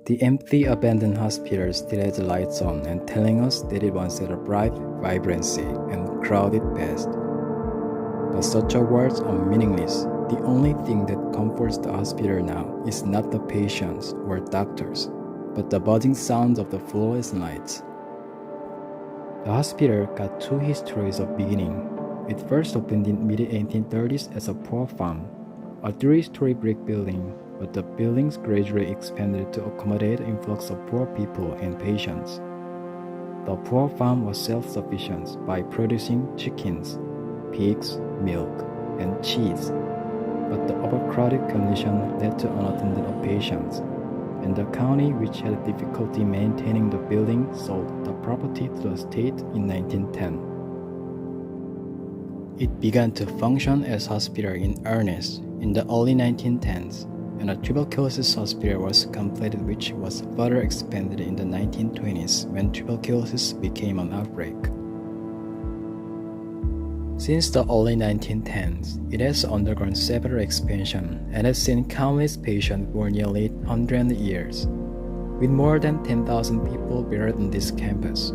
The empty abandoned hospital still has the lights on and telling us that it once had a bright vibrancy and crowded past. But such words are meaningless. The only thing that comforts the hospital now is not the patients or doctors, but the buzzing sounds of the fluorescent lights. The hospital got two histories of beginning. It first opened in mid-1830s as a poor farm, a three-story brick building, but the buildings gradually expanded to accommodate an influx of poor people and patients. The poor farm was self-sufficient by producing chickens, pigs, milk, and cheese, but the overcrowded condition led to unattended of patients, and the county, which had difficulty maintaining the building, sold the property to the state in 1910. It began to function as hospital in earnest in the early 1910s, and a tuberculosis hospital was completed, which was further expanded in the 1920s when tuberculosis became an outbreak. Since the early 1910s, it has undergone several expansions and has seen countless patients for nearly 100 years, with more than 10,000 people buried on this campus.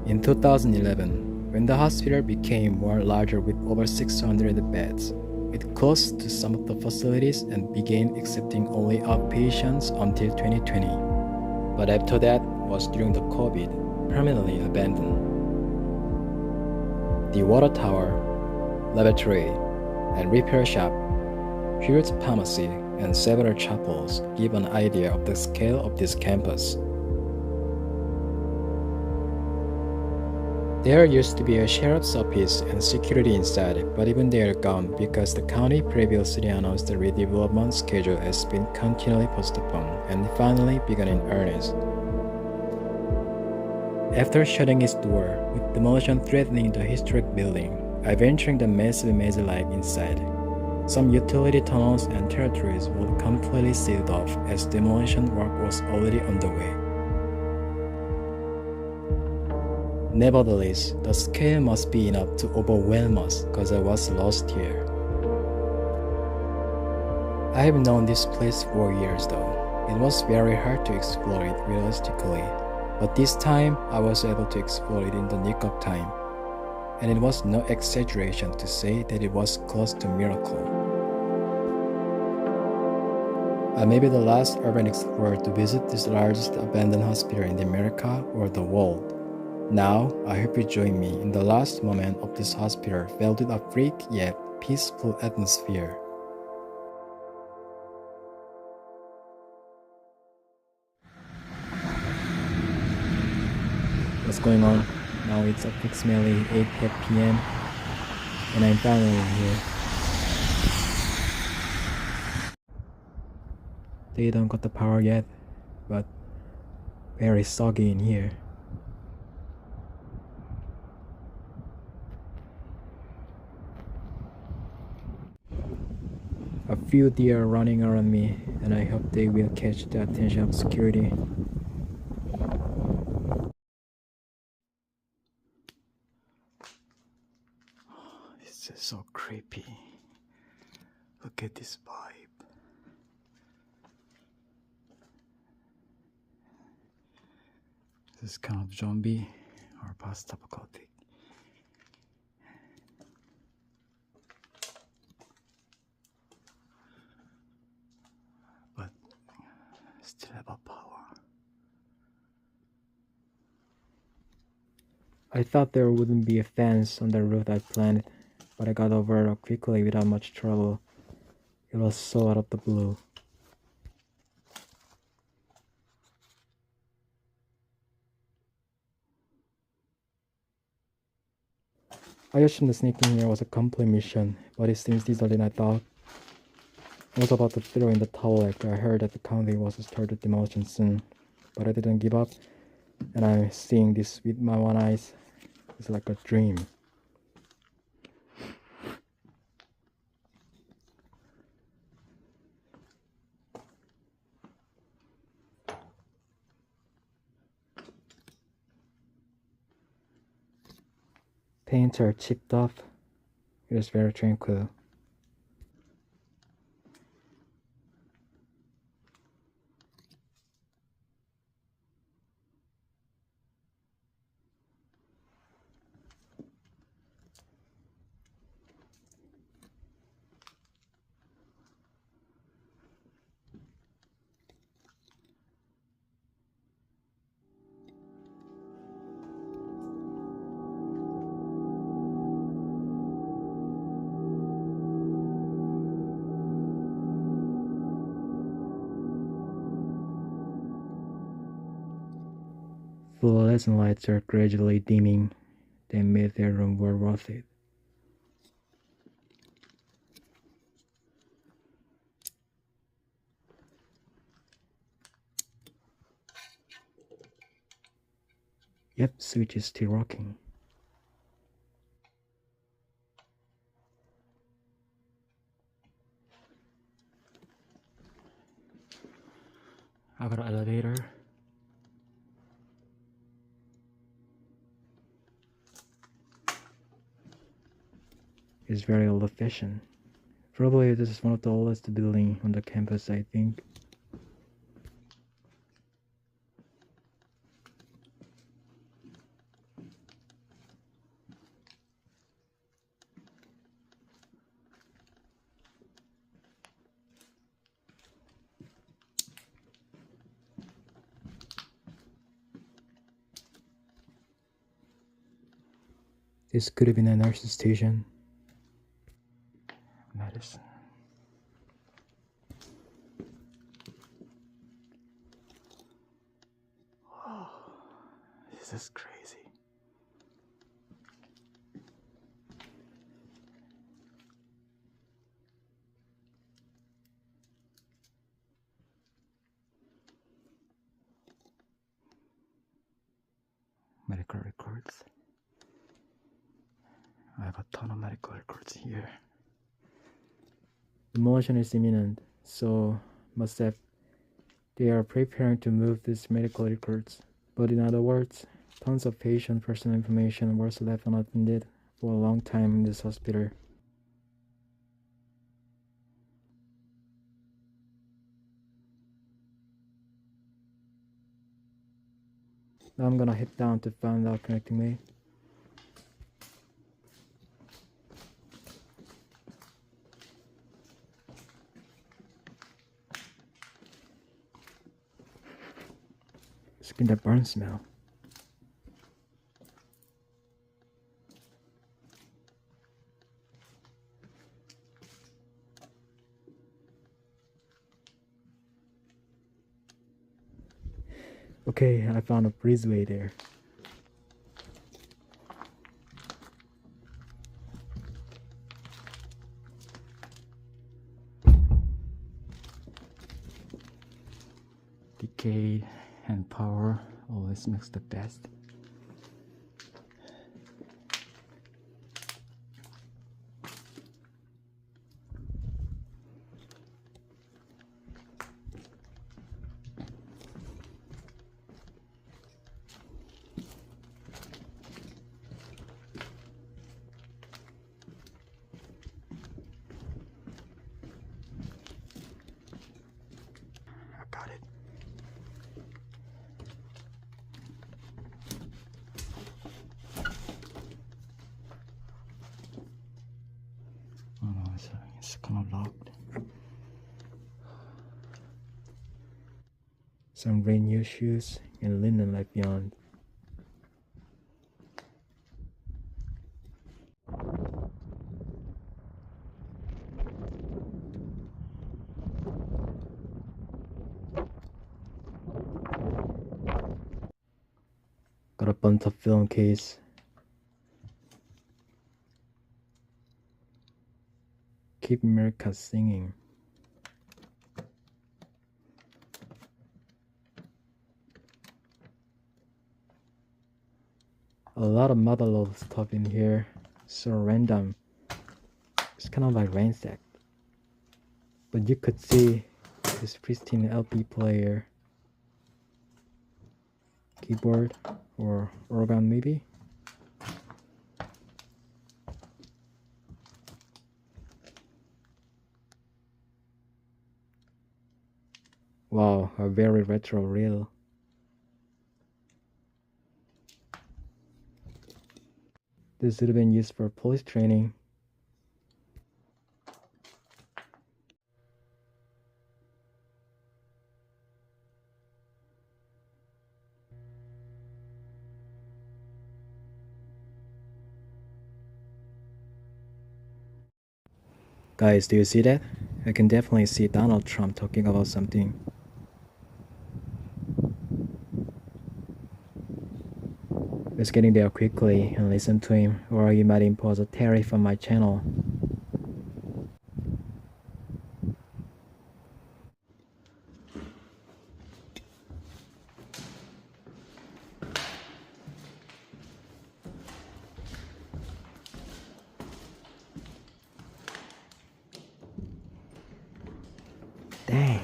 In 2011, when the hospital became more larger with over 600 beds, it closed to some of the facilities and began accepting only outpatients until 2020. But after that was during the COVID, permanently abandoned. The water tower, laboratory, and repair shop, huge pharmacy, and several chapels give an idea of the scale of this campus. There used to be a sheriff's office and security inside, but even they are gone because the county previously announced the redevelopment schedule has been continually postponed and finally begun in earnest. After shutting its door, with demolition threatening the historic building, I ventured the massive maze-like inside. Some utility tunnels and territories were completely sealed off as demolition work was already underway. Nevertheless, the scale must be enough to overwhelm us because I was lost here. I have known this place for years though. It was very hard to explore it realistically, but this time I was able to explore it in the nick of time, and it was no exaggeration to say that it was close to miracle. I may be the last urban explorer to visit this largest abandoned hospital in America or the world. Now, I hope you join me in the last moment of this hospital filled with a freak yet peaceful atmosphere. What's going on? Now it's approximately 8 p.m. and I'm finally here. They don't got the power yet, but very soggy in here. A few deer are running around me, and I hope they will catch the attention of security. This is so creepy. Look at this vibe. This is kind of zombie or post-apocalyptic. But still have a power. I thought there wouldn't be a fence on the route I planned, but I got over it quickly without much trouble. It was so out of the blue. I assumed the sneaking here was a complete mission, but it seems easier than I thought. I was about to throw in the towel after I heard that the county was to start the demolition soon, but I didn't give up, and I'm seeing this with my own eyes. It's like a dream. Paints are chipped off. It is very tranquil. fluorescent lights are gradually dimming. They made their room well worth it. Yep, switch is still working. I got an elevator. It's very old fashioned. Probably this is one of the oldest building on the campus, I think. This could have been a nurse station. Medicine. Oh, this is crazy. Medical records. I have a ton of medical records here. Demolition is imminent, so must have they are preparing to move these medical records. But in other words, tons of patient personal information was left unattended for a long time in this hospital. Now I'm gonna head down to find out connecting way. It's been that burn smell. Okay, I found a breezeway there. Decayed and power always makes the best. Got it. Oh no, it's kind of locked. Some rain new shoes and linen left beyond. Got a bunch of film case. Keep America singing. A lot of mother love stuff in here. So random. It's kind of like ransacked. But you could see this pristine LP player. Keyboard or organ maybe. Wow, a very retro reel. This would have been used for police training. Guys, do you see that? I can definitely see Donald Trump talking about something. Just getting there quickly and listen to him, or you might impose a tariff on my channel. Dang.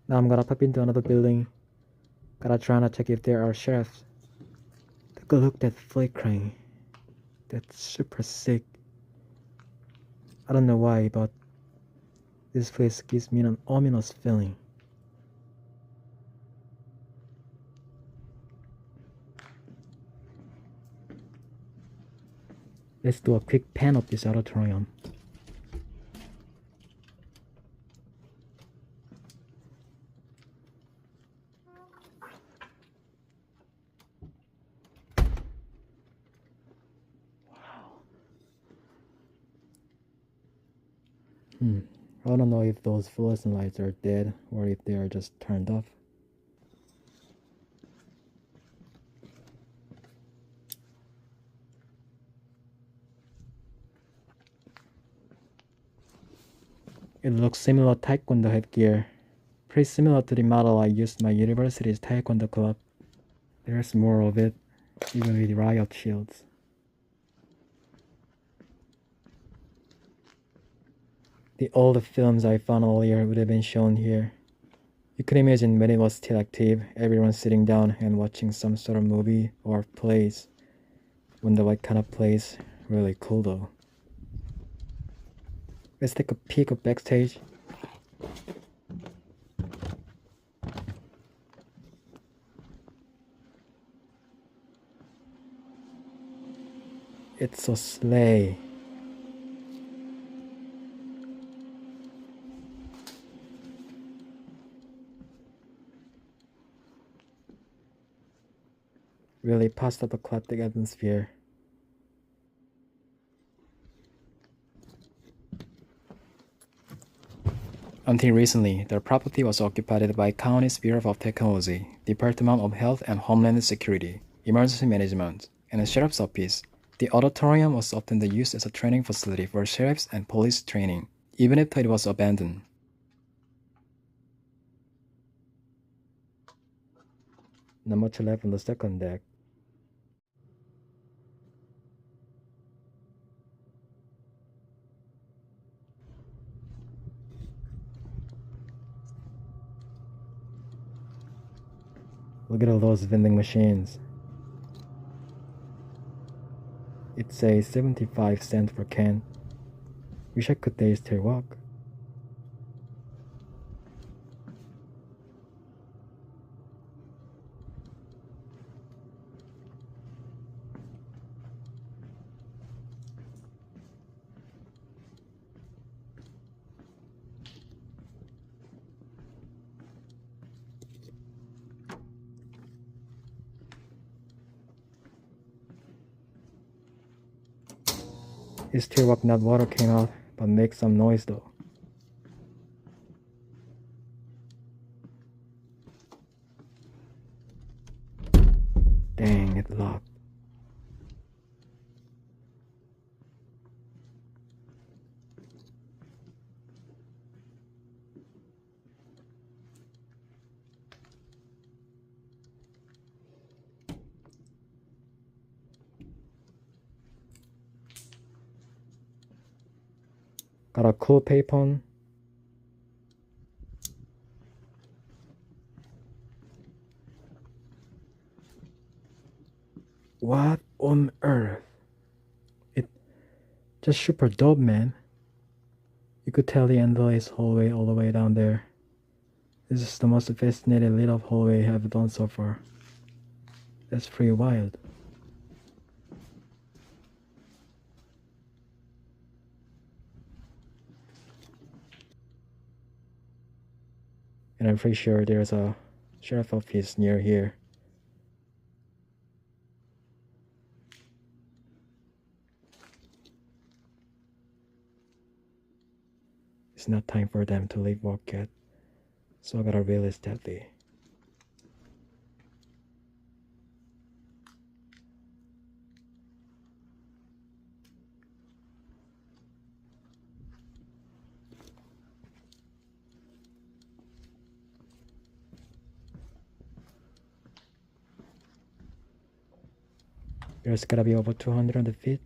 Now I'm gonna pop into another building. Gotta try and check if there are sheriffs. Take a look at that flickering. That's super sick. I don't know why, but this place gives me an ominous feeling. Let's do a quick pan of this auditorium. I don't know if those fluorescent lights are dead or if they are just turned off. It looks similar to Taekwondo headgear. Pretty similar to the model I used in my university's Taekwondo club. There's more of it, even with riot shields. The old films I found earlier would have been shown here. You could imagine when it was still active, everyone sitting down and watching some sort of movie or plays. Wonder what kind of plays. Really cool though. Let's take a peek of backstage. It's a sleigh. Really post-apocalyptic atmosphere. Until recently, the property was occupied by County's Bureau of Technology, Department of Health and Homeland Security, Emergency Management, and the Sheriff's Office. The auditorium was often used as a training facility for sheriffs and police training, even after it was abandoned. Not much left on the second deck. Look at all those vending machines. It says 75 cents per can. Wish I could taste her walk. His tear walk, not water came out, but makes some noise though. Dang, it locked. Got a cool payphone. What on earth? It just super dope, man. You could tell the endless hallway all the way down there. This is the most fascinating lit up hallway I've done so far. That's pretty wild. And I'm pretty sure there's a sheriff office near here. It's not time for them to leave work yet, so I gotta really steady. There's gotta be over 200 feet.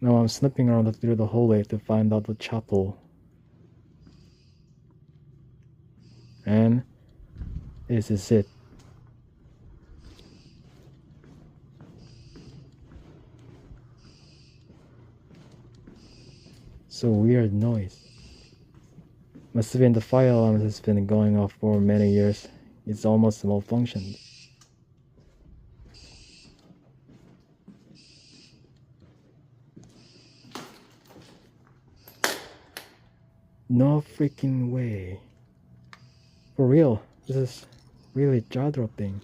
Now I'm sniffing around through the hallway to find out the chapel. And this is it. So weird noise. Must have been the fire alarm has been going off for many years. It's almost malfunctioned. No freaking way. For real, this is really jaw-dropping.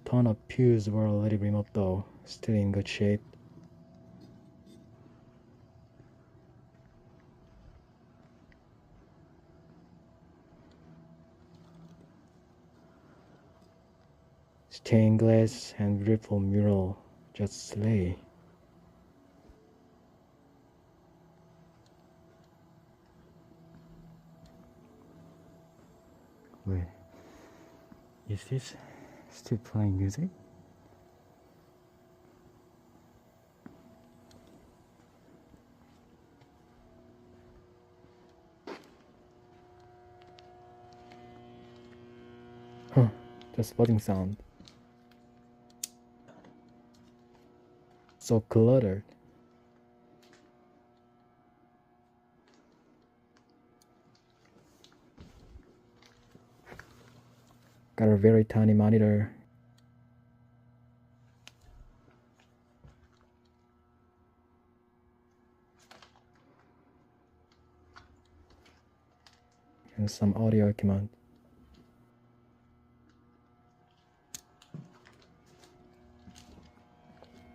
Ton of pews were already removed though, still in good shape. Stained glass and beautiful mural just slay. Wait, is this still playing music? Huh, just buzzing sound. So cluttered. Got a very tiny monitor. And some audio equipment.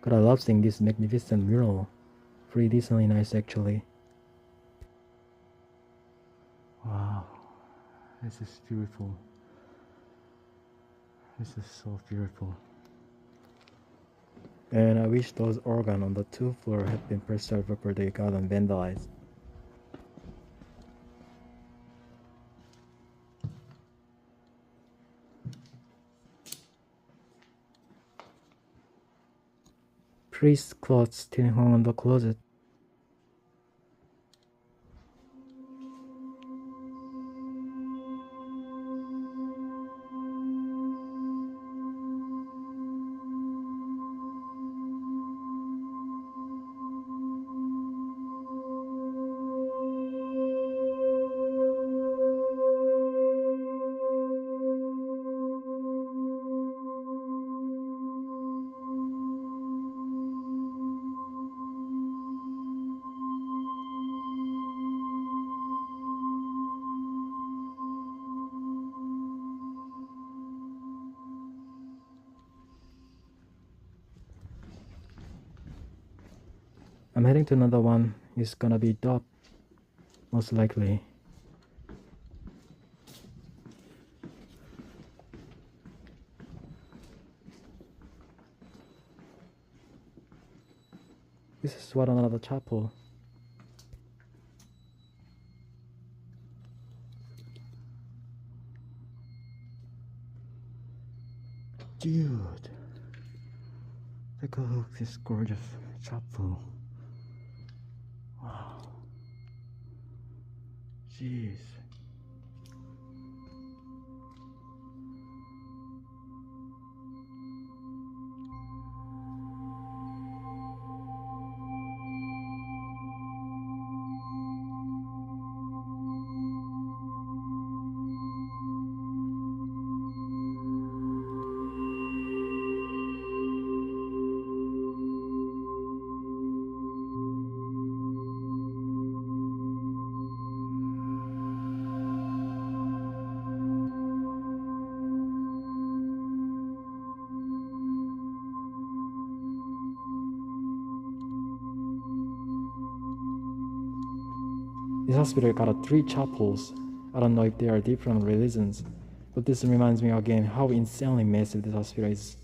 But I love seeing this magnificent mural. Pretty decently nice actually. Wow, this is beautiful. This is so beautiful. And I wish those organs on the 2th floor had been preserved before they got vandalized. Priest's clothes still hung in the closet. I'm heading to another one. It's gonna be dop, most likely. This is what another chapel. Dude, take a look at this gorgeous chapel. Wow. Jeez. This hospital got 3 chapels. I don't know if they are different religions, but this reminds me again how insanely massive this hospital is.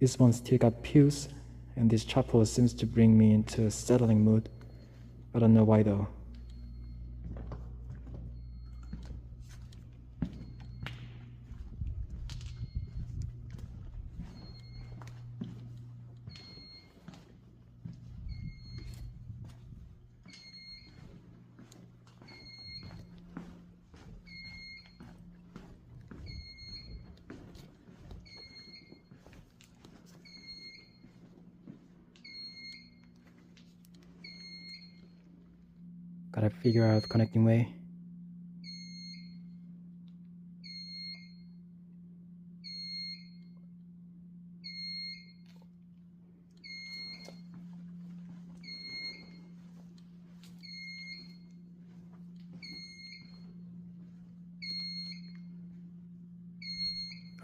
This one still got pews, and this chapel seems to bring me into a settling mood. I don't know why though. Gotta figure out connecting way.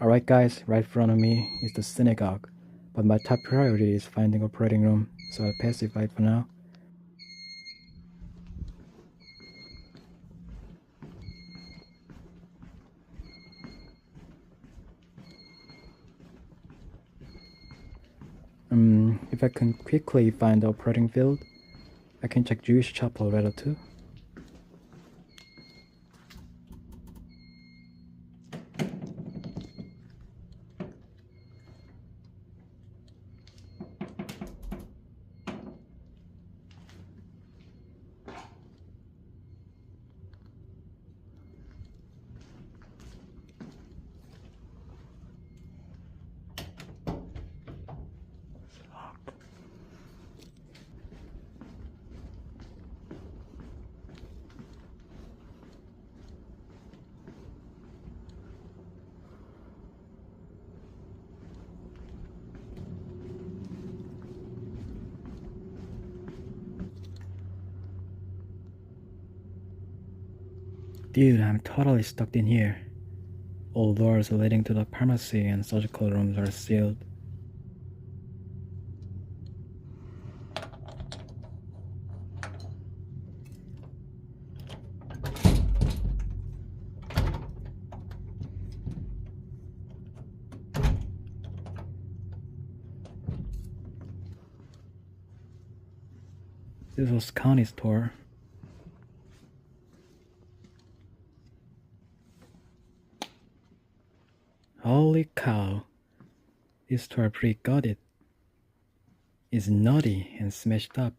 Alright guys, right in front of me is the synagogue, but my top priority is finding operating room, so I'll pass it by for now. If I can quickly find the operating field, I can check Jewish chapel later too. Dude, I'm totally stuck in here. All doors leading to the pharmacy and surgical rooms are sealed. This was Connie's store. Holy cow, this store pretty gutted. It's nutty and smashed up.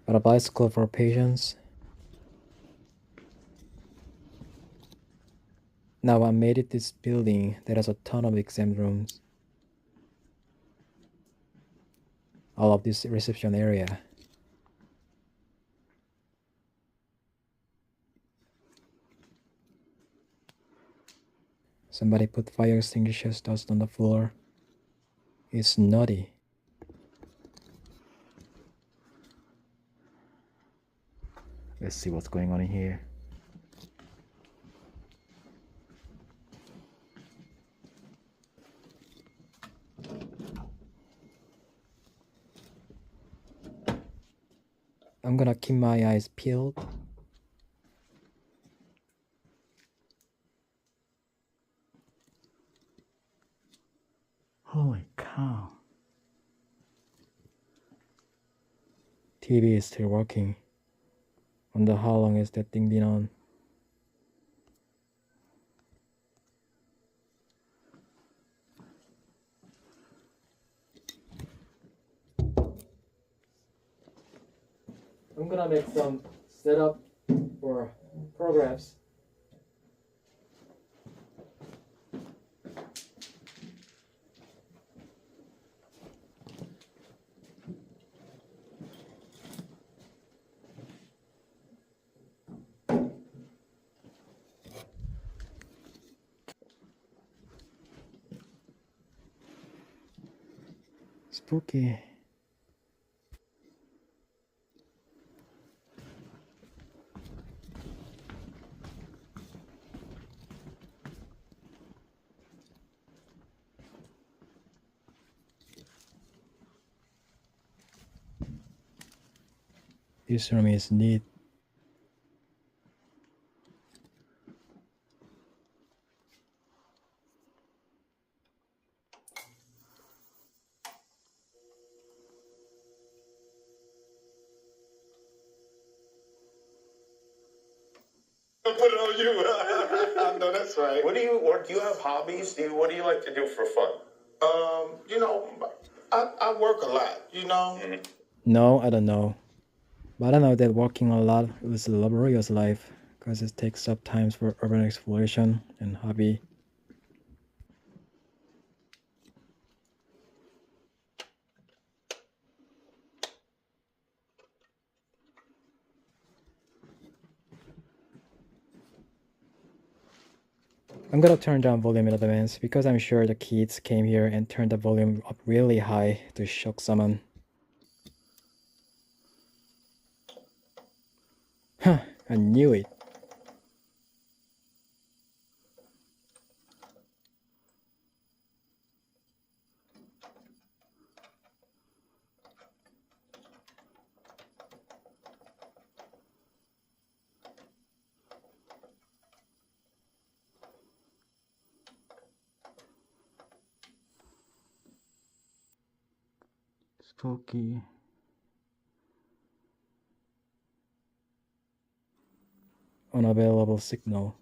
Got a bicycle for patients. Now I made it this building that has a ton of exam rooms. All of this reception area. Somebody put fire extinguishers dust on the floor. It's nutty. Let's see what's going on in here. I'm gonna keep my eyes peeled. Holy cow. TV is still working. Wonder how long has that thing been on? I'm gonna make some setup for programs. Spooky. This room is neat. Put it on you. No, that's right. What do you work? Do you have hobbies? What do you like to do for fun? I work a lot. No, I don't know. But I know that walking a lot is a laborious life because it takes up times for urban exploration and hobby. I'm gonna turn down volume in advance because I'm sure the kids came here and turned the volume up really high to shock someone. Huh, I knew it. Spooky. Unavailable signal.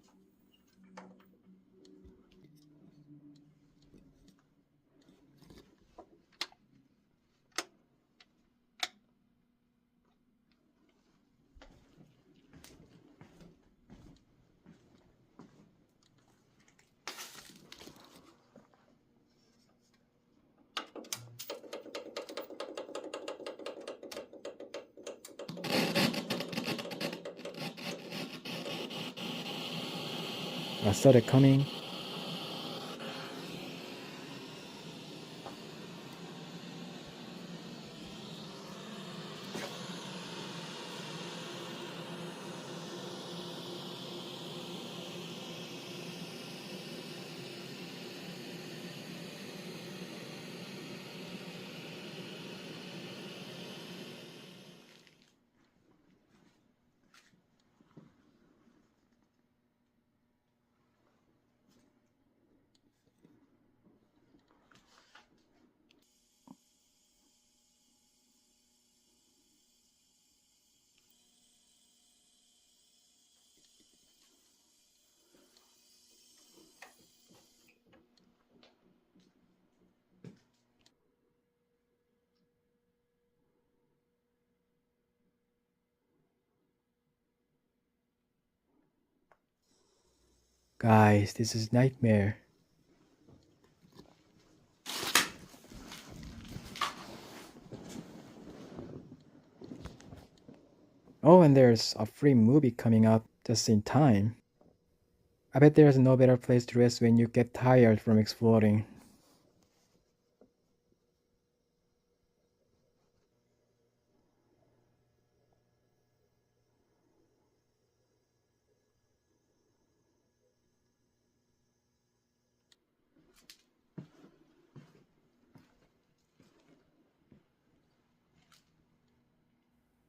I saw it coming. Guys, this is nightmare. Oh, and there's a free movie coming up just in time. I bet there's no better place to rest when you get tired from exploring.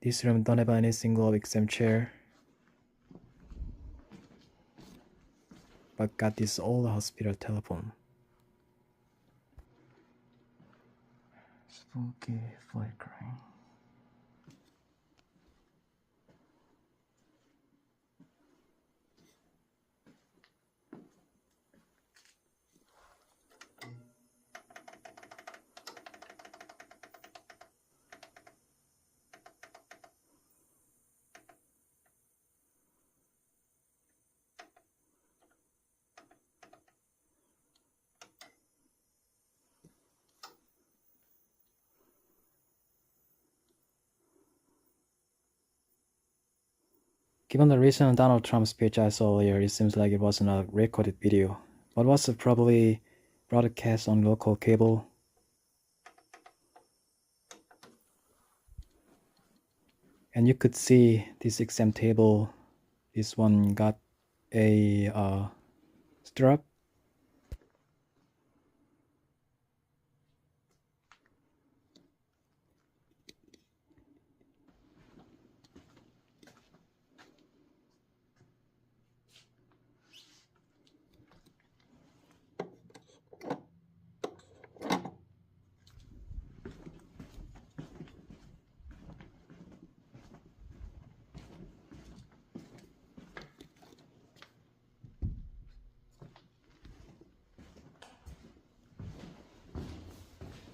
This room don't have any single exam chair, but got this old hospital telephone. Spooky flickering. Given the recent Donald Trump speech I saw earlier, it seems like it wasn't a recorded video, but was probably broadcast on local cable. And you could see this exam table. This one got a strap.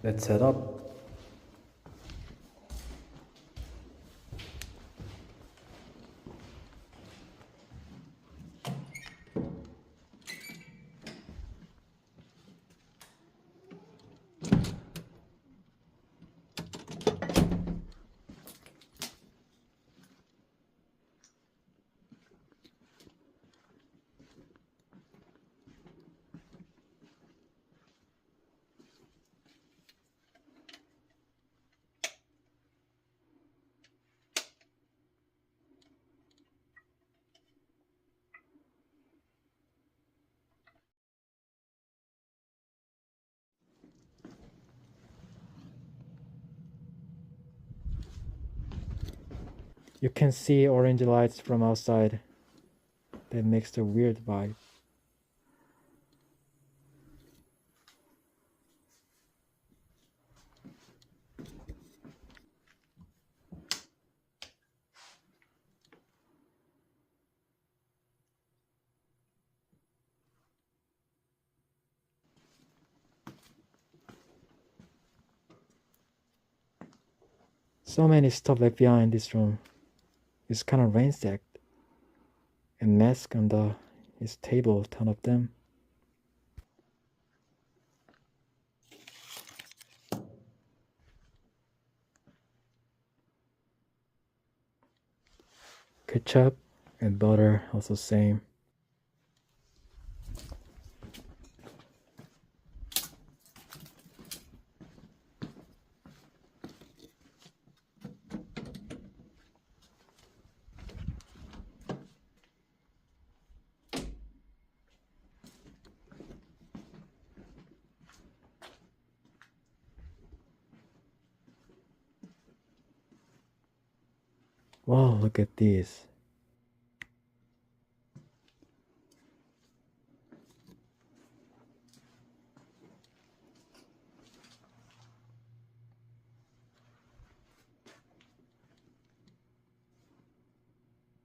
Let's set up. You can see orange lights from outside. That makes the weird vibe. So many stuff left behind this room. It's kind of ransacked. And mask on his table, ton of them. Ketchup and butter, also same. Wow, look at these.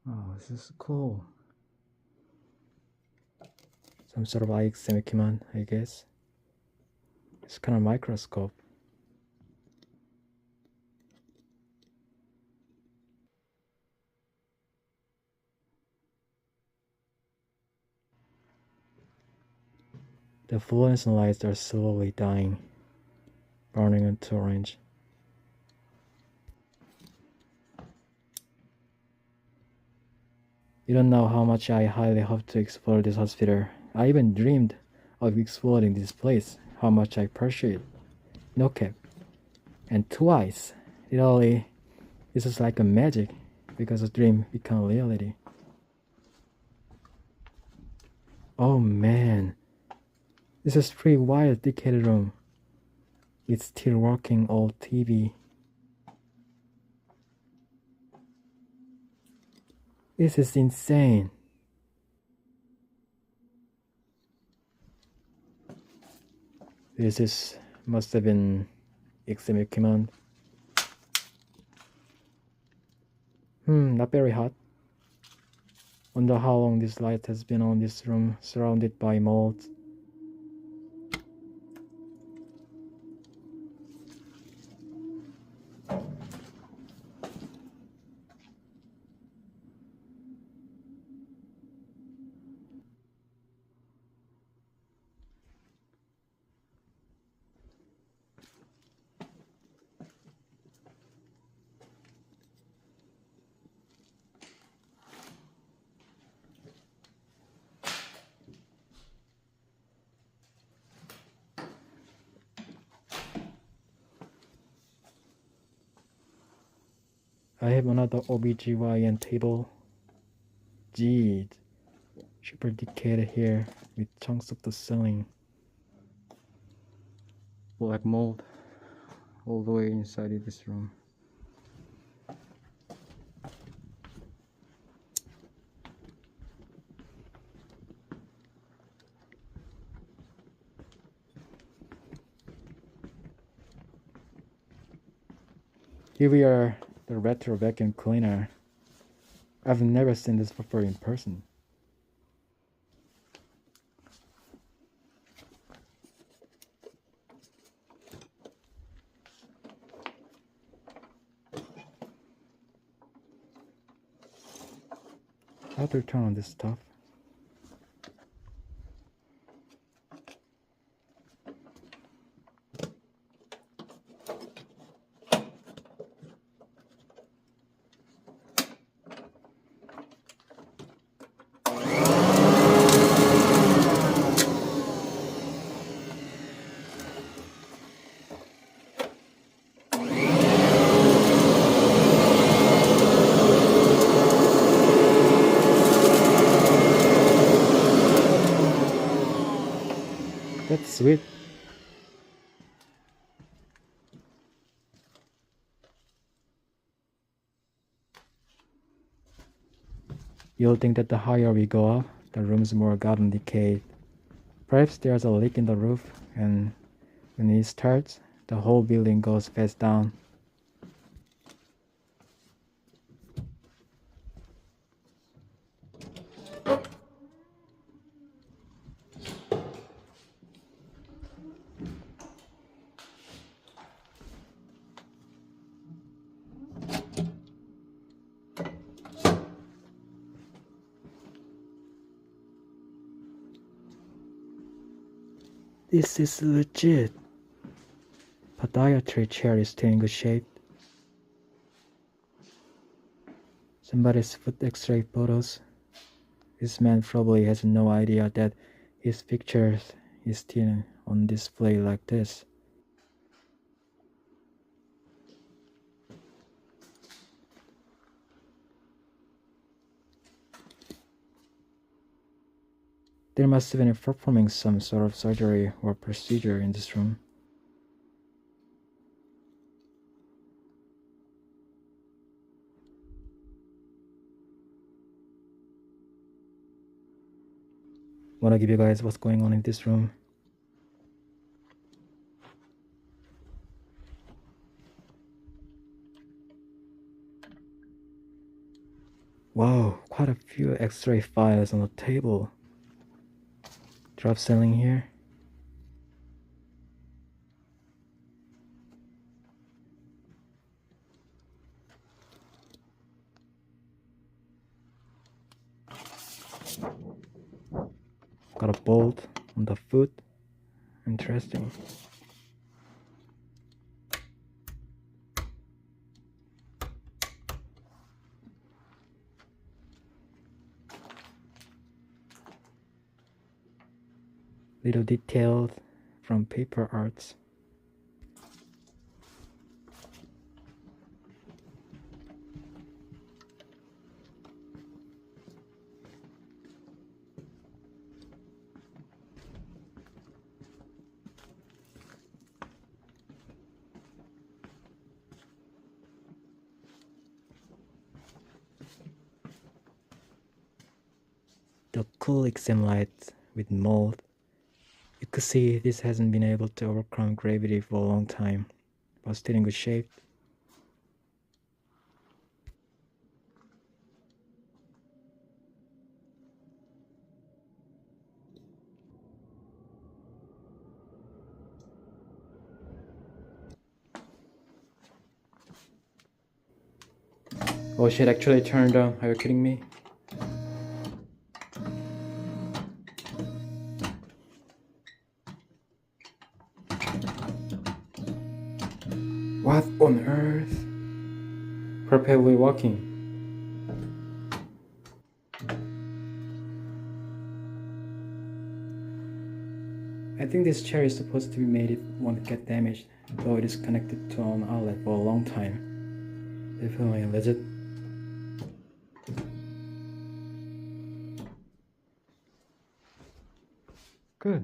Oh, this is cool. Some sort of eye exam equipment, I guess. It's kind of microscope. The fluorescent lights are slowly dying, burning into orange. You don't know how much I highly hope to explore this hospital. I even dreamed of exploring this place, how much I appreciate it. No cap. And twice. Literally, this is like a magic, because a dream become reality. Oh man, this is pretty wild decayed room. It's still working old TV. This is insane. Must have been exam equipment. Not very hot. Wonder how long this light has been on this room, surrounded by mold. I have another OBGYN table. Jeez, super decayed here with chunks of the ceiling. Black mold all the way inside of this room. Here we are, the retro vacuum cleaner. I've never seen this before in person. How to turn on this stuff? That's sweet. You'll think that the higher we go up, the room's more gotten decayed. Perhaps there's a leak in the roof, and when it starts, the whole building goes face down. This is legit. Podiatry chair is still in good shape. Somebody's foot x-ray photos. This man probably has no idea that his picture is still on display like this. There must have been performing some sort of surgery or procedure in this room. Wanna give you guys what's going on in this room. Wow, quite a few x-ray files on the table. Drop ceiling here. Got a bolt on the foot. Interesting. Little details from paper arts. The cool exam lights with mold. You could see this hasn't been able to overcome gravity for a long time, but still in good shape. Oh shit, actually turned on. Are you kidding me? What on earth? Perpetually walking. I think this chair is supposed to be made it won't get damaged, though it is connected to an outlet for a long time. Definitely legit. Good.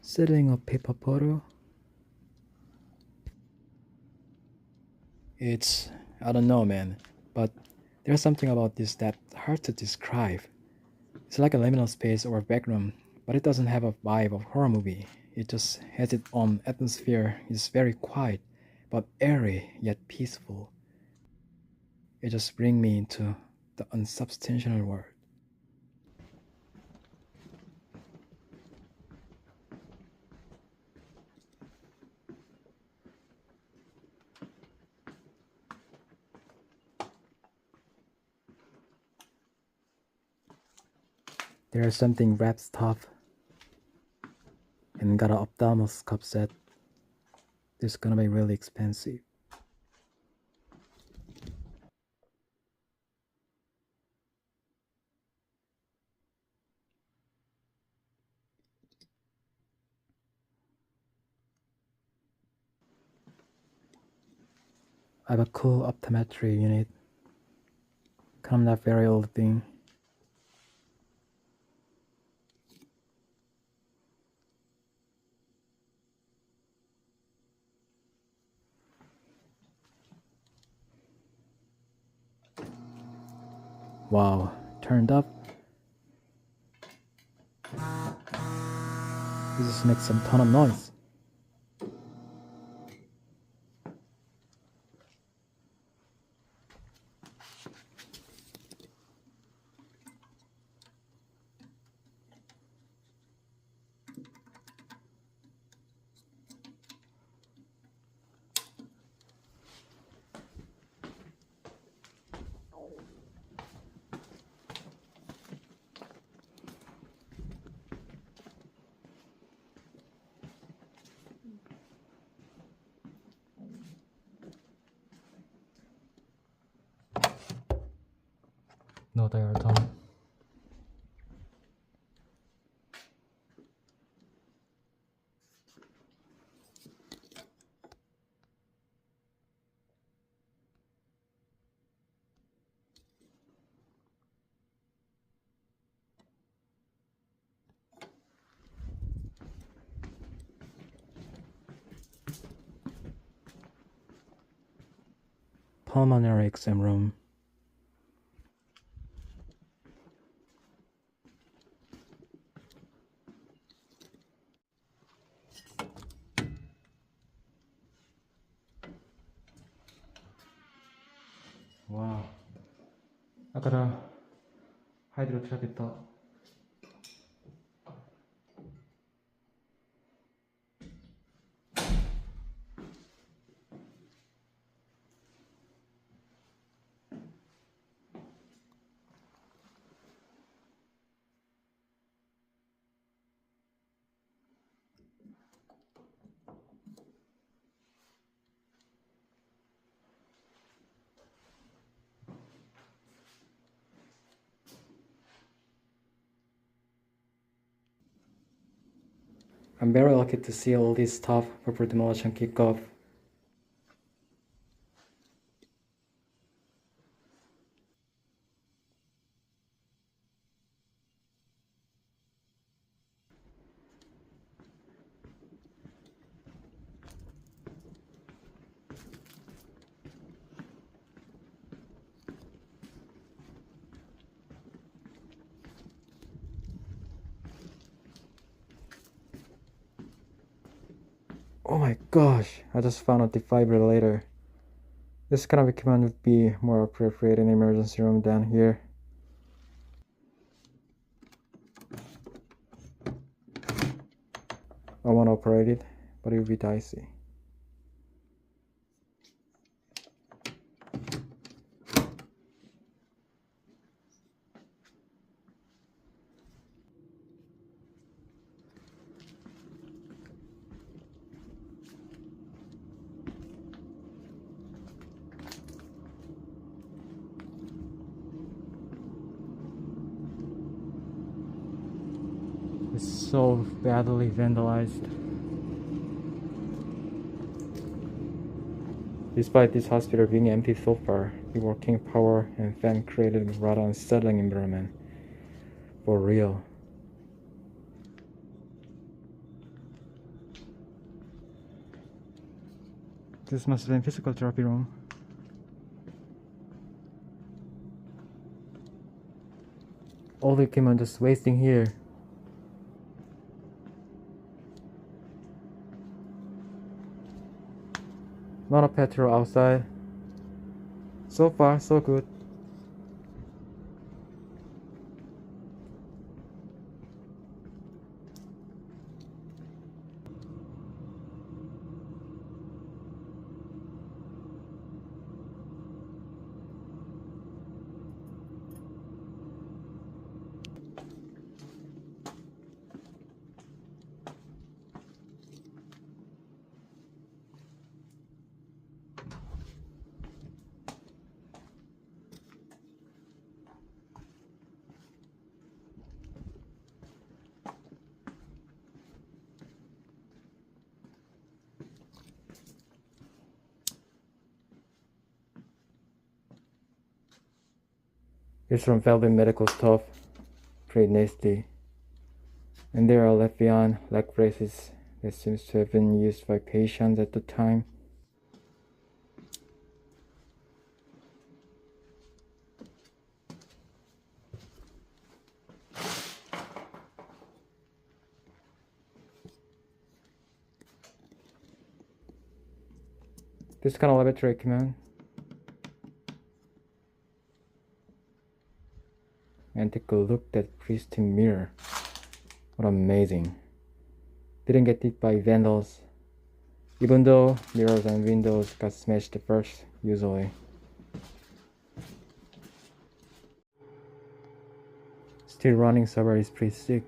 Setting a paper photo. I don't know, man, but there's something about this that's hard to describe. It's like a liminal space or background, but it doesn't have a vibe of horror movie. It just has its own atmosphere. It's very quiet, but airy yet peaceful. It just brings me into the unsubstantial world. There's something wrapped stuff and got an ophthalmoscope set. This is gonna be really expensive. I have a cool optometry unit. Kind of that very old thing. Wow, turned up. This just makes some ton of noise. No dial tone. Pulmonary exam room. 와, 아까랑 하이드로트라겠다. I'm very lucky to see all this stuff before demolition kick off. Oh my gosh, I just found a defibrillator. This kind of equipment would be more appropriate in emergency room than here. I want to operate it, but it would be dicey. It's so badly vandalized. Despite this hospital being empty so far, the working power and fan created a rather unsettling environment. For real. This must have been physical therapy room. All the equipment just wasting here. Not a petrol outside. So far, so good. Here's some velvet medical stuff. Pretty nasty. And there are left behind leg braces that seems to have been used by patients at the time. This kind of laboratory equipment. And take a look at that pristine mirror. What amazing. Didn't get hit by vandals, even though mirrors and windows got smashed first, usually. Still running server is pretty sick.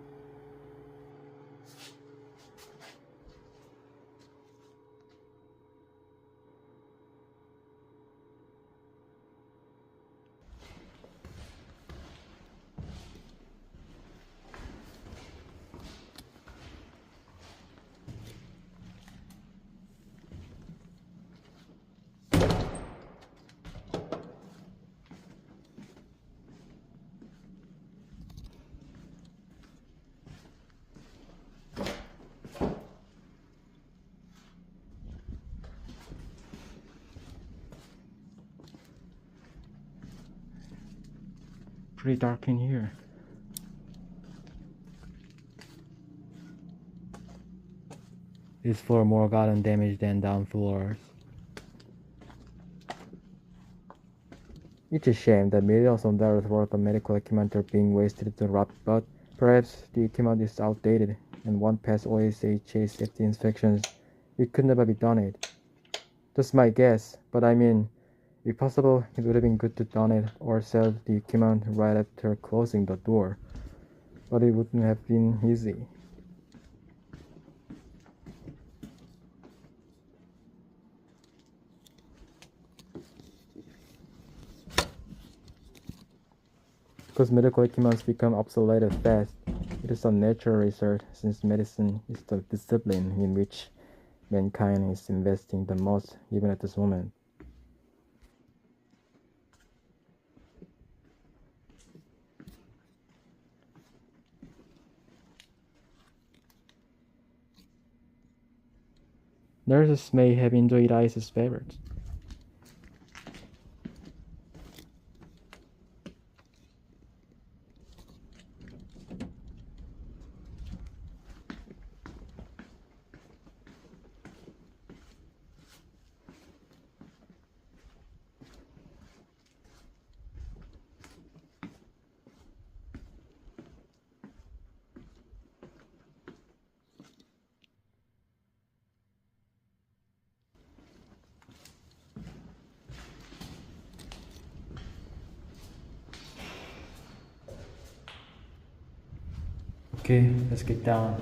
Pretty dark in here. This floor more gotten damage than down floors. It's a shame that millions of dollars worth of medical equipment are being wasted to rot, but perhaps the equipment is outdated, and one past OSHA safety inspections, it could never be done. Just my guess, but I mean, if possible, it would have been good to donate or sell the equipment right after closing the door, but it wouldn't have been easy. Because medical equipment become obsolete fast, it is a natural result since medicine is the discipline in which mankind is investing the most even at this moment. Nurses may have enjoyed Ice's favorites. Okay, let's get down.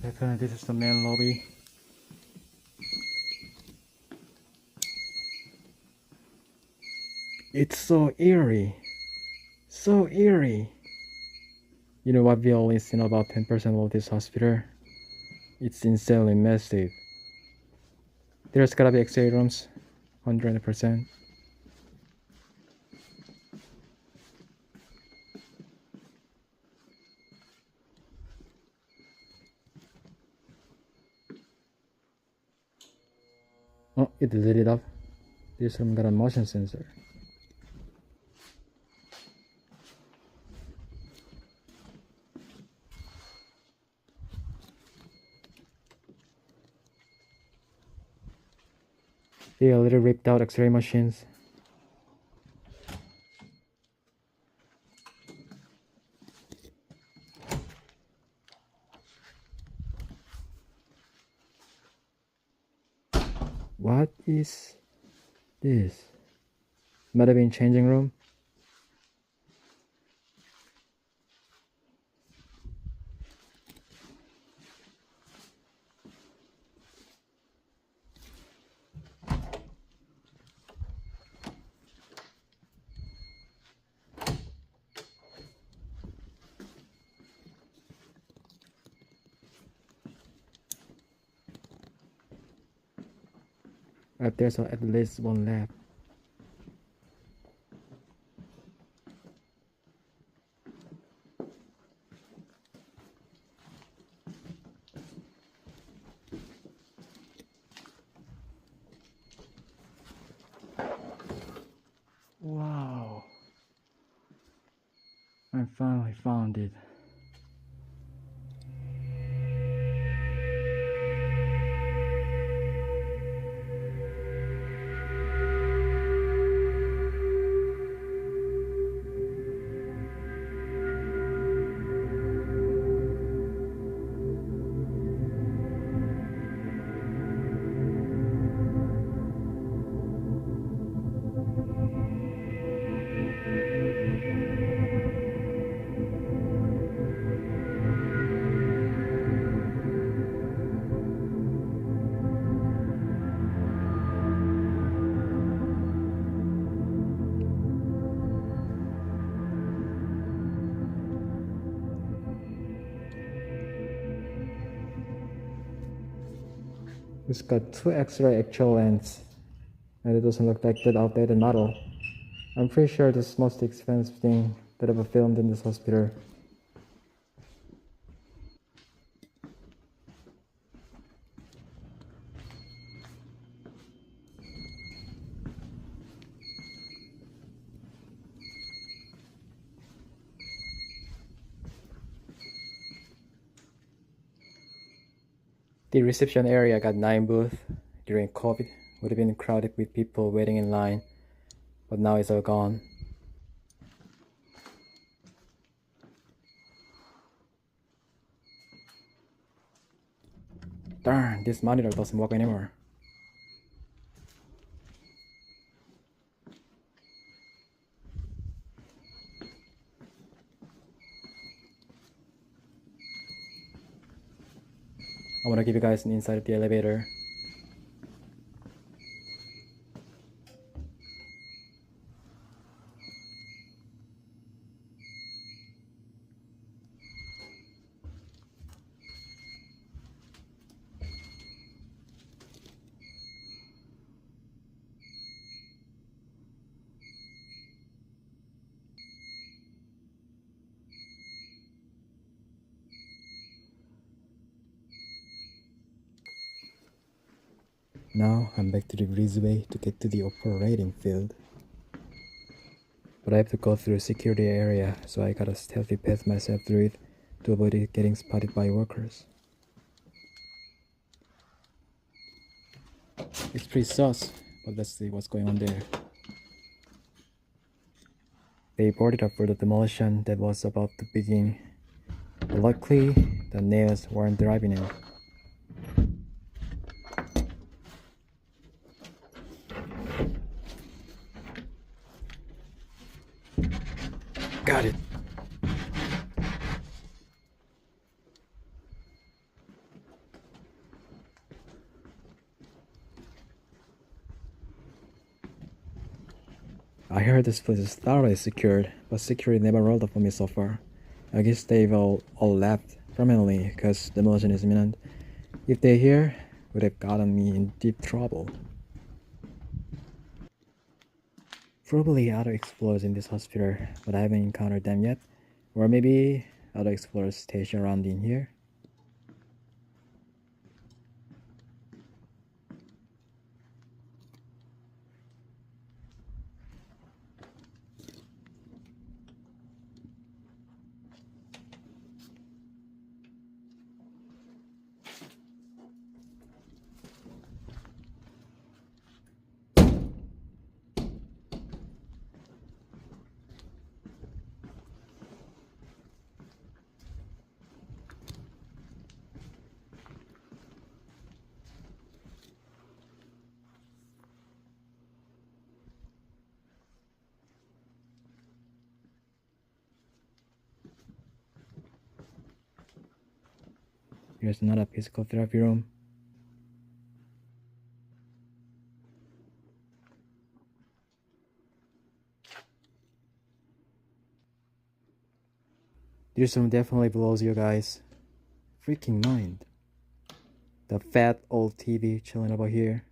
Definitely, this is the main lobby. It's so eerie. So eerie. You know what we only seen about 10% of this hospital? It's insanely massive. There's gotta be X-ray rooms, 100%. Oh, it lit it up. This room got a motion sensor. They already ripped out X-ray machines. What is this? Might have been changing room. There's at least one lab. Wow. I finally found it. It's got two X-ray actual lens, and it doesn't look like that outdated model. I'm pretty sure this is the most expensive thing that I've ever filmed in this hospital. The reception area got 9 booths. During COVID, would have been crowded with people waiting in line, but now it's all gone. Darn, this monitor doesn't work anymore. I want to give you guys an insight of the elevator. Now I'm back to the breezeway to get to the operating field. But I have to go through a security area, so I gotta stealthy path myself through it to avoid it getting spotted by workers. It's pretty sus, but let's see what's going on there. They boarded up for the demolition that was about to begin. But luckily, the nails weren't driving in. Got it. I heard this place is thoroughly secured, but security never rolled up for me so far. I guess they've all left permanently because demolition is imminent. If they're here, would have gotten me in deep trouble. Probably other explorers in this hospital, but I haven't encountered them yet. Or maybe other explorers stationed around in here. Here's another physical therapy room. This room definitely blows you guys. Freaking mind. The fat old TV chilling over here.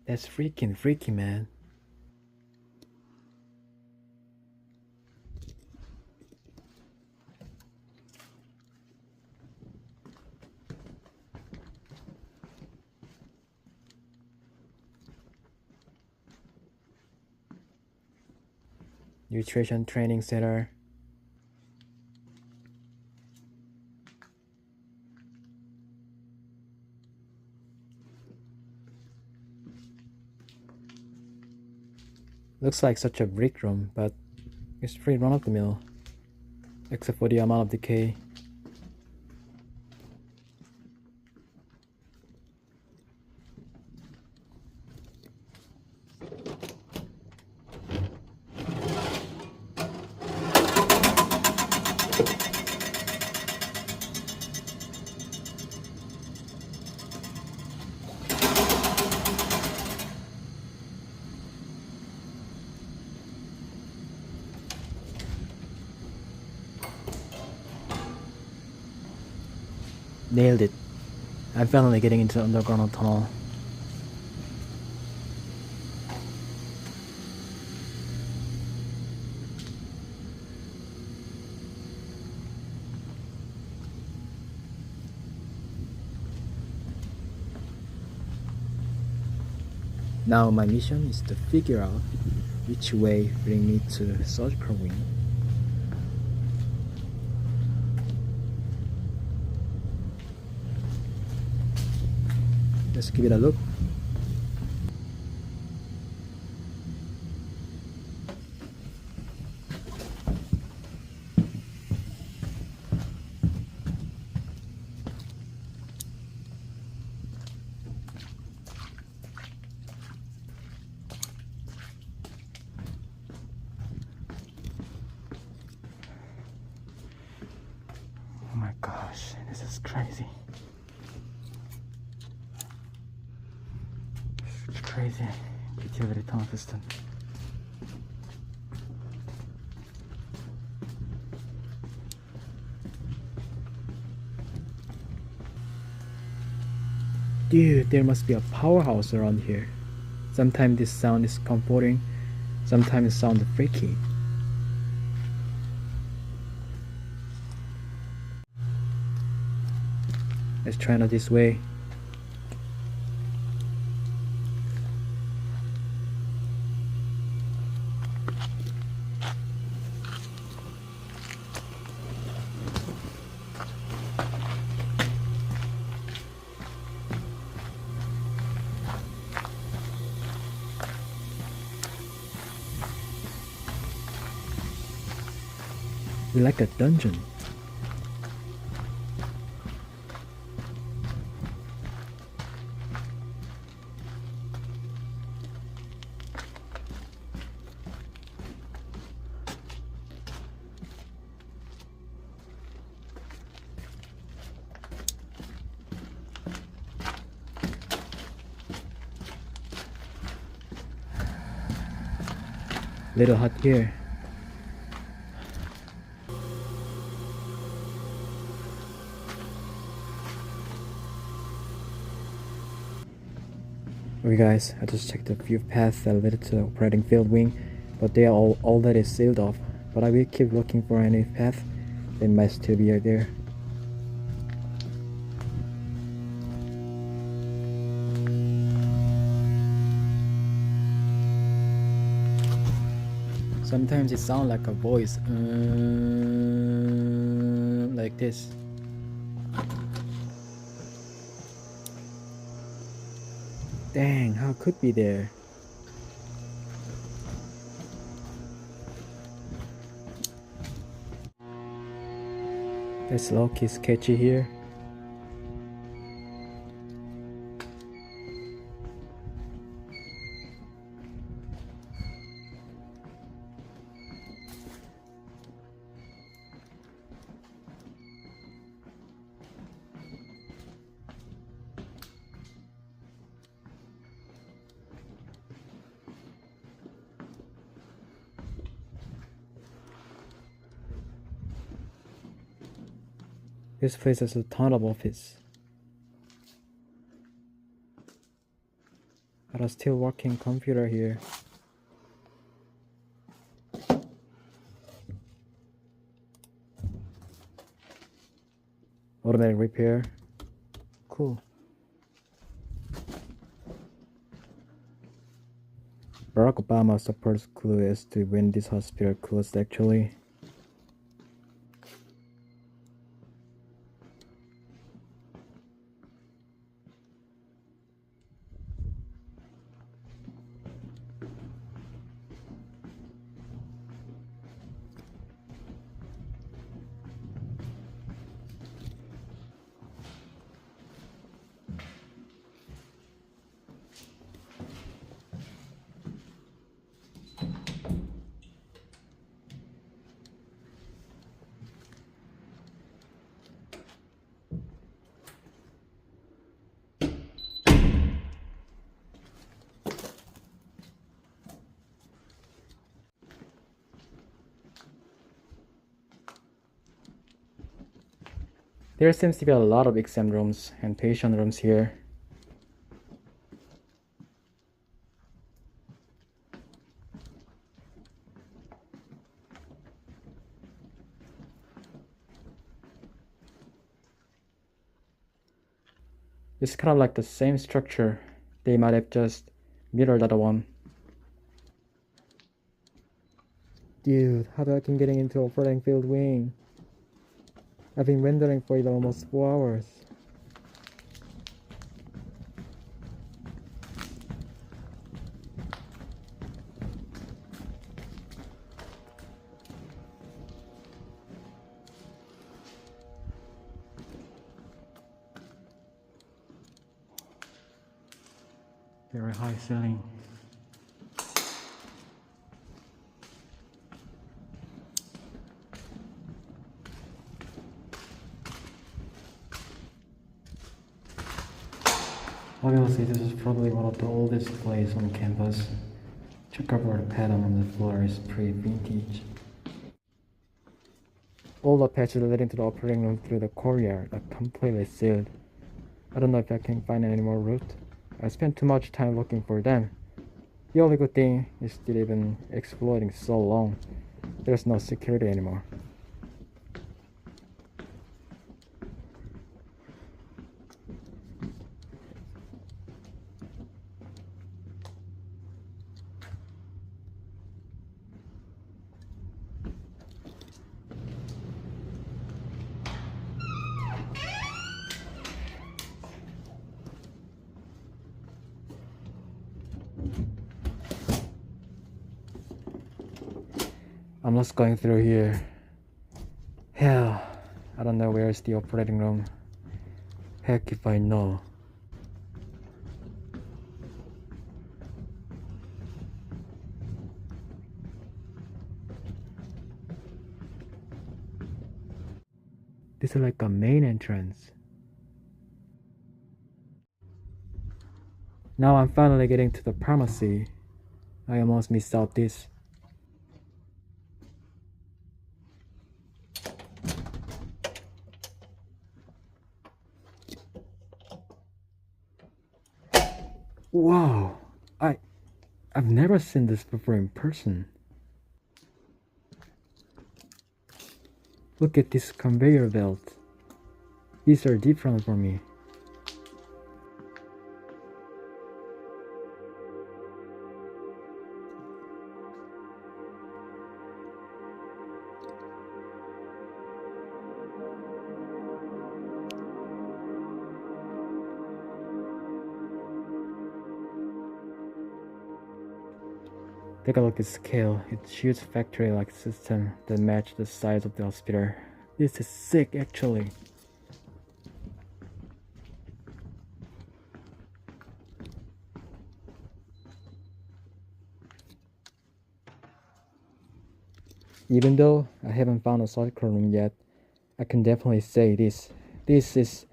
That's freaking freaky, man. Nutrition training center. Looks like such a brick room, but it's pretty run-of-the-mill, except for the amount of decay. Nailed it. I'm finally getting into the underground tunnel. Now my mission is to figure out which way bring me to the surgical wing. Let's give it a look. Oh my gosh, this is crazy. It's crazy. Utility tunnel piston. Dude, there must be a powerhouse around here. Sometimes this sound is comforting, sometimes it sounds freaky. Let's try not this way. Like a dungeon. Little hot here. Okay guys, I just checked a few paths that led to the operating field wing, but they are all already sealed off. But I will keep looking for any path that might still be there. Sometimes it sounds like a voice, like this. Dang, how could be there? This lock is sketchy here. This place has a ton of office. Got a still working computer here. Automatic repair. Cool. Barack Obama supports clue as to when this hospital closed actually. There seems to be a lot of exam rooms and patient rooms here. It's kind of like the same structure. They might have just mirrored the other one. Dude, how do I keep getting into operating field wing? I've been rendering for it almost 4 hours. Very high ceiling. Obviously, this is probably one of the oldest places on campus. Checkerboard pattern on the floor is pretty vintage. All the patches leading to the operating room through the courtyard are completely sealed. I don't know if I can find any more route. I spent too much time looking for them. The only good thing is that even exploring so long, there's no security anymore. I'm just going through here. Hell, I don't know where's the operating room. Heck if I know. This is like a main entrance. Now I'm finally getting to the pharmacy. I almost missed out this. Wow, I've never seen this before in person. Look at this conveyor belt. These are different for me. Take a look at the scale. It's huge factory-like system that match the size of the hospital. This is sick actually. Even though I haven't found a surgical room yet, I can definitely say this is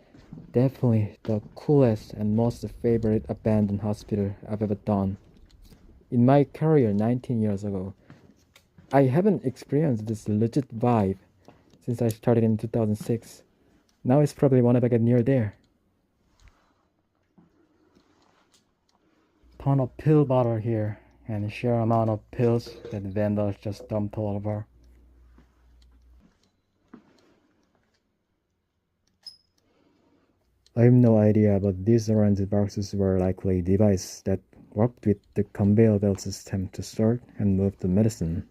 definitely the coolest and most favorite abandoned hospital I've ever done. In my career 19 years ago, I haven't experienced this legit vibe since I started in 2006. Now it's probably when I get near there. Ton of pill bottle here and sheer amount of pills that vendors just dumped all over. I have no idea, but these orange boxes were likely devices that worked with the conveyor belt system to sort and move the medicine.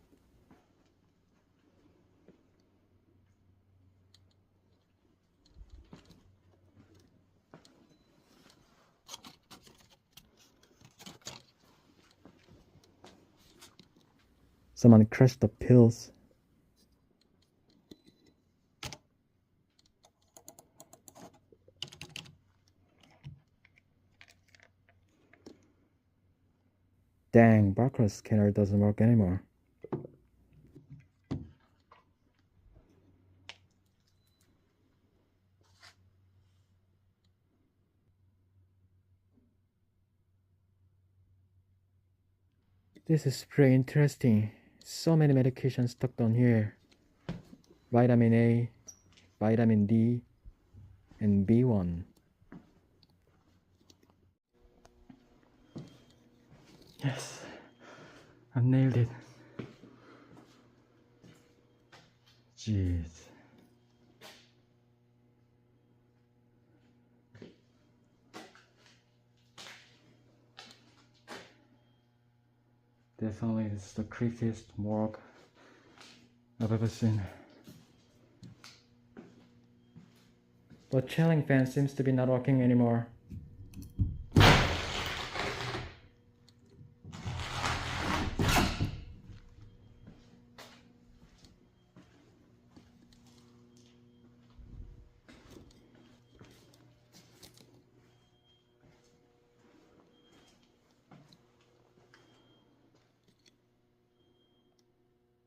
Someone crushed the pills. Dang, barcode scanner doesn't work anymore. This is pretty interesting. So many medications stuck down here. Vitamin A, vitamin D, and B1. Yes, I nailed it. Jeez. Definitely this is the creepiest morgue I've ever seen. The chilling fan seems to be not working anymore.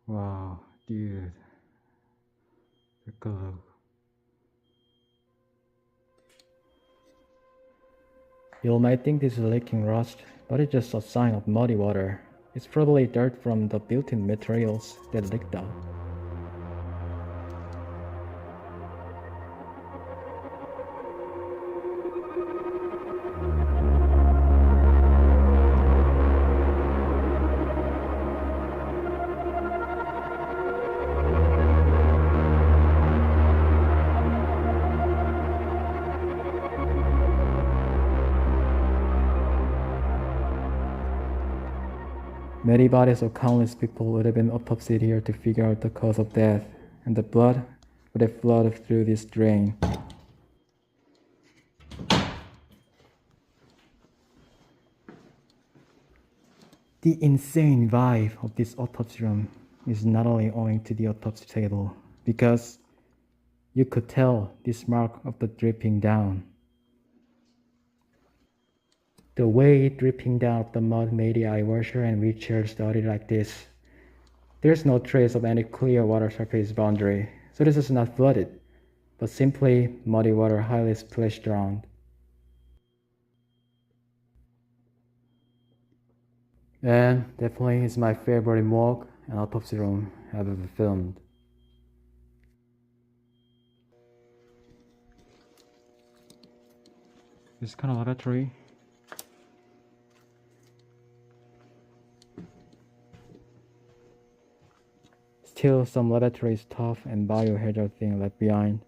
Wow, dude. Take a look. You might think this is leaking rust, but it's just a sign of muddy water. It's probably dirt from the built-in materials that leaked out. Many bodies of countless people would have been autopsied here to figure out the cause of death, and the blood would have flowed through this drain. The insane vibe of this autopsy room is not only owing to the autopsy table, because you could tell this mark of the dripping down. The way dripping down of the mud made the eye washer and wheelchairs dirty like this. There's no trace of any clear water surface boundary, so this is not flooded, but simply muddy water highly splashed around. And definitely is my favorite morgue and autopsy room I've ever filmed. This kind of laboratory. Still some laboratory stuff and biohazard thing left behind.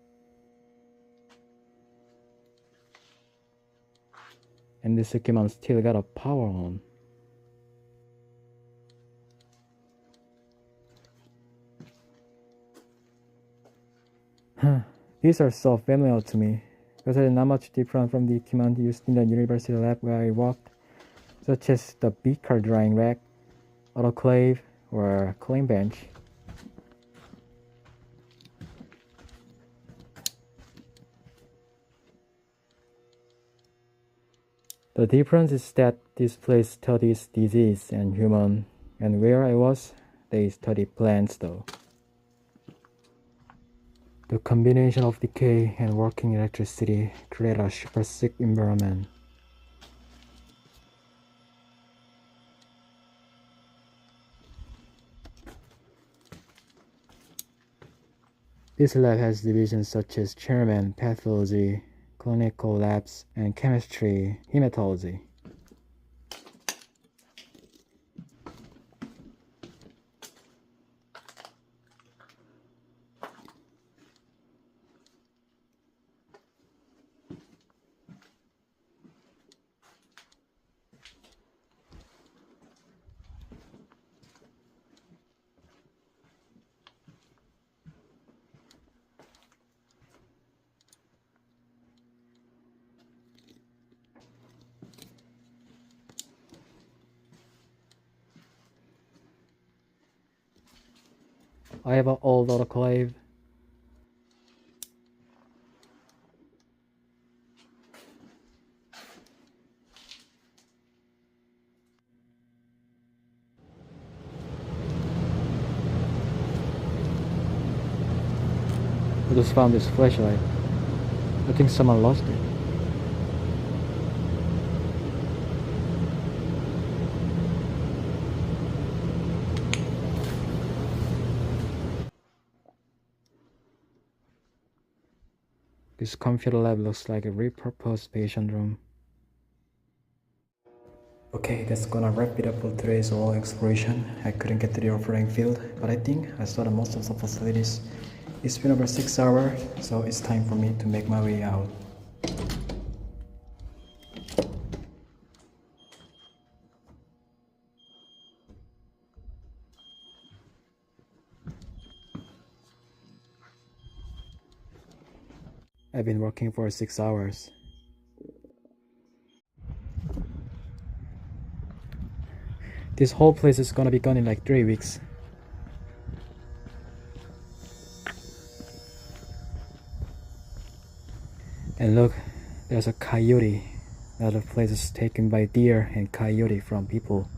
And this equipment still got a power on. These are so familiar to me, because they're not much different from the equipment used in the university lab where I worked, such as the beaker drying rack, autoclave, or clean bench. The difference is that this place studies disease and human, and where I was, they study plants though. The combination of decay and working electricity create a super sick environment. This lab has divisions such as chairman, pathology, clinical labs, and chemistry, hematology. I have an old autoclave. I just found this flashlight. I think someone lost it. This computer lab looks like a repurposed patient room. Okay, that's gonna wrap it up for today's whole exploration. I couldn't get to the operating field, but I think I saw most of the facilities. It's been over 6 hours, so it's time for me to make my way out. I've been working for 6 hours. This whole place is gonna be gone in like 3 weeks. And look, there's a coyote. Another place is taken by deer and coyote from people.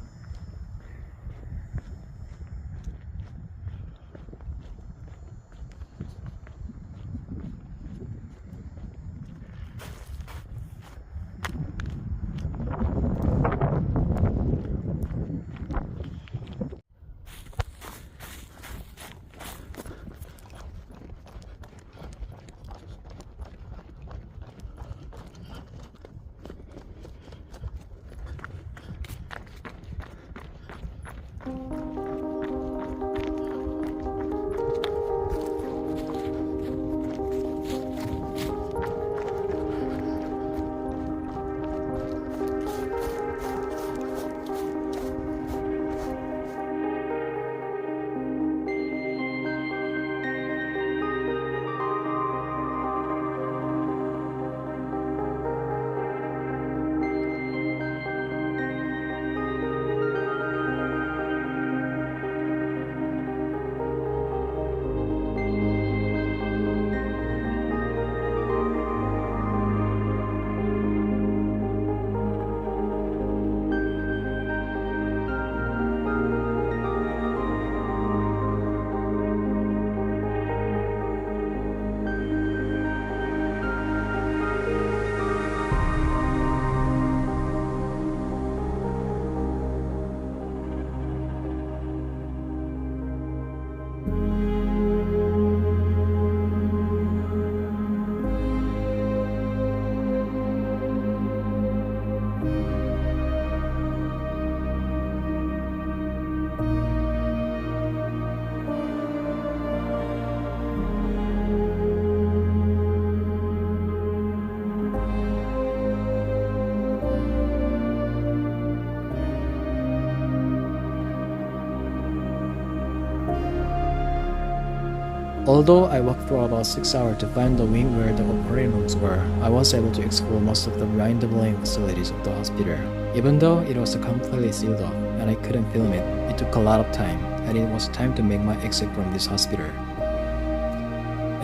Although I walked for about 6 hours to find the wing where the operating rooms were, I was able to explore most of the mind-blowing facilities of the hospital. Even though it was completely sealed off and I couldn't film it, it took a lot of time, and it was time to make my exit from this hospital.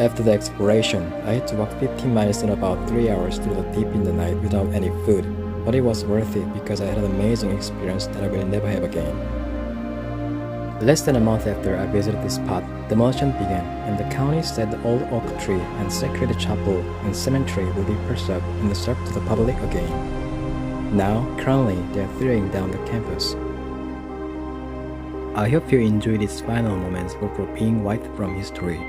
After the exploration, I had to walk 15 miles in about 3 hours through the deep in the night without any food, but it was worth it because I had an amazing experience that I will never have again. Less than a month after I visited this spot, demolition began, and the county said the old oak tree and sacred chapel and cemetery will be preserved and served to the public again. Now, currently, they are tearing down the campus. I hope you enjoy these final moments before being wiped from history.